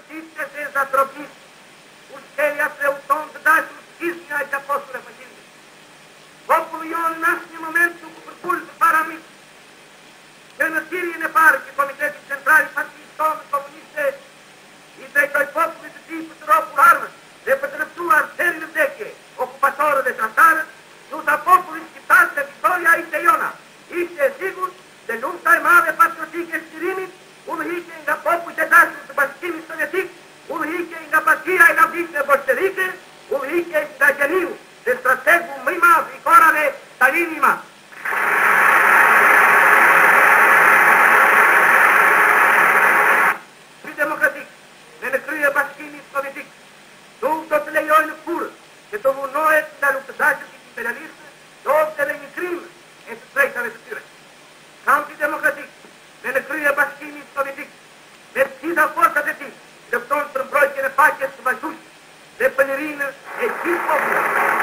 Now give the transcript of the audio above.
justiție se zatrobit, ușchelia treuton de dașul schiznia și apostole făcinde. Popul Ion naște în momentul cu pârpul de paramit. Înățirii ne pare că Comitetul Central Partidului Comuniste i drejtoj popullit të tij për të ropur armët dhe për të luftuar deri në vdekje okupatorët dhe tradhtarët, luta popullit shqiptar se victoria ishte jona. Ishte e sigurt se lufta e madhe patriotike e shqirimit udhëhiqej nga popujt e dashur të Bashkimit Sovjetik, udhëhiqej nga partia e lavdishme bolshevike, udhëhiqej nga gjeniu dhe strategu më i madh i kohërave Stalin i madh. Në krye Bashkimit Sovjetik, nuk do të lejojnë kurrë që të vunohet nga luftëdashët imperialistë, do të edhe një krim e të drejtave të tyre. Kampi demokratik në krye Bashkimit Sovjetik, me të gjitha forcat e tij, lufton për mbrojtjen e paqes së vazhdueshme dhe për lirinë e gjithë popullit.